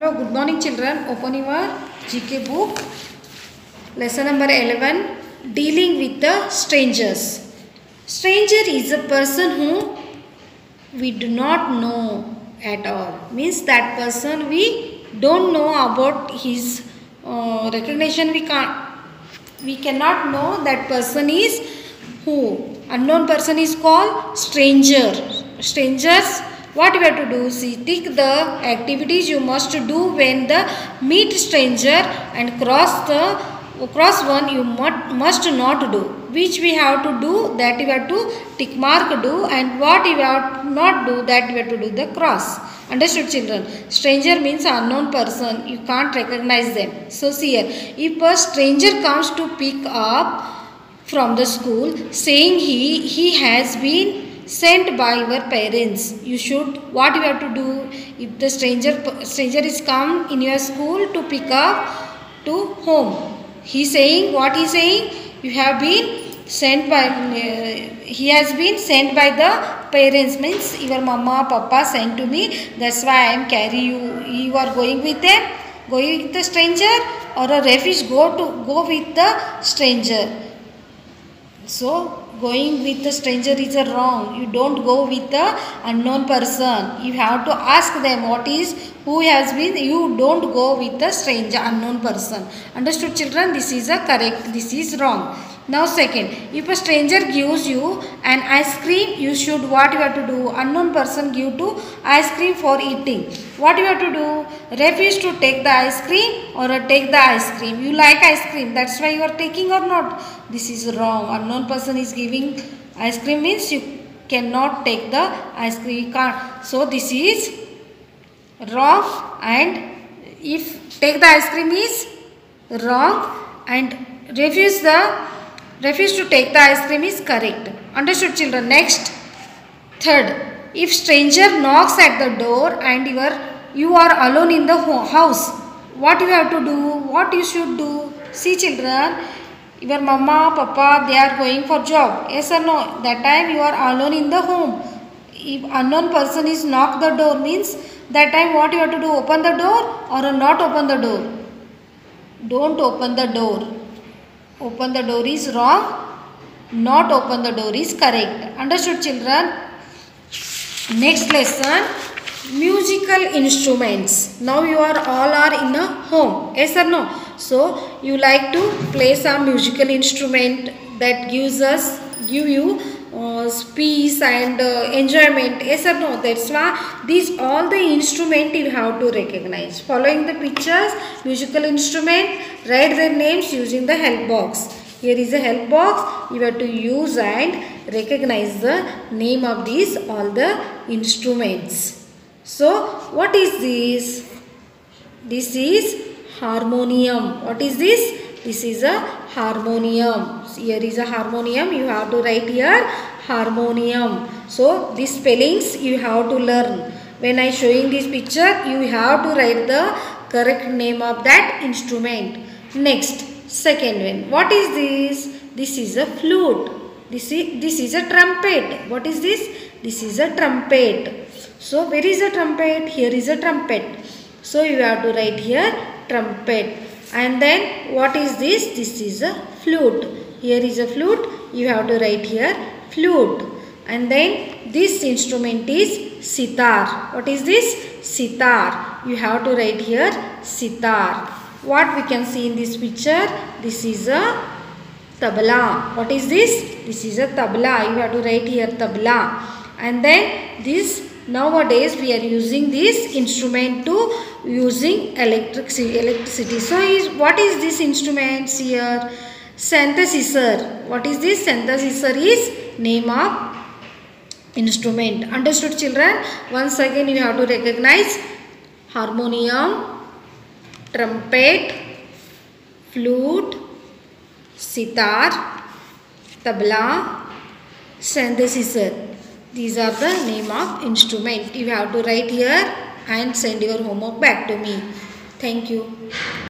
Good morning children. Open your GK book. Lesson number 11. Dealing with the strangers. Stranger is a person who we do not know at all. Means that person we don't know about his recognition. We cannot know that person is who. Unknown person is called stranger. Strangers. What you have to do? See, tick the activities you must do when the meet stranger and cross one you must not do. Which we have to do, that you have to tick mark do, and what you have to not do, that you have to do the cross. Understood children? Stranger means unknown person. You can't recognize them. So see here, if a stranger comes to pick up from the school saying he has been sent by your parents, you should, what you have to do? If the stranger is come in your school to pick up to home, he saying, what he saying? You have been sent by he has been sent by the parents, means your mama papa sent to me, that's why I am carry you. You are going with them, going with the stranger, or a refuge go with the stranger. So going with the stranger is a wrong. You don't go with the unknown person. You have to ask them what is, who has been. You don't go with the stranger, unknown person. Understood children? This is a correct. This is wrong. Now second, if a stranger gives you an ice cream, you should, what you have to do? Unknown person give to ice cream for eating. What you have to do? Refuse to take the ice cream or take the ice cream. You like ice cream, that's why you are taking or not. This is wrong. Unknown person is giving ice cream means you cannot take the ice cream. You can't. So this is wrong, and if take the ice cream is wrong and refuse to take the ice cream is correct. Understood children? Next, third, if stranger knocks at the door and you are alone in the house, what you have to do? What you should do? See children, your mama papa they are going for job, yes or no? That time you are alone in the home. If unknown person is knock the door, means that time what you have to do? Open the door or not open the door? Don't open the door. Open the door is wrong, not open the door is correct. Understood children? Next lesson, musical instruments. Now you are all in a home, yes or no? So you like to play some musical instrument that give you peace and enjoyment, yes or no? That's why these all the instrument you have to recognize. Following the pictures, musical instrument, write their names using the help box. Here is a help box. You have to use and recognize the name of these all the instruments. So what is this? This is harmonium. What is this? This is a harmonium. Here is a harmonium. You have to write here harmonium. So these spellings you have to learn. When I showing this picture, you have to write the correct name of that instrument. Next, second one. What is this? This is a flute. This is a trumpet. What is this? This is a trumpet. So where is a trumpet? Here is a trumpet. So you have to write here trumpet. And then what is this? This is a flute. Here is a flute. You have to write here flute. And then this instrument is sitar. What is this? Sitar. You have to write here sitar. What we can see in this picture? This is a tabla. What is this? This is a tabla. You have to write here tabla. And then this, nowadays we are using this instrument to using electricity. So what is this instrument here? Synthesizer. What is this? Synthesizer is name of instrument. Understood children? Once again you have to recognize harmonium, trumpet, flute, sitar, tabla, synthesizer. These are the name of instrument. You have to write here and send your homework back to me. Thank you.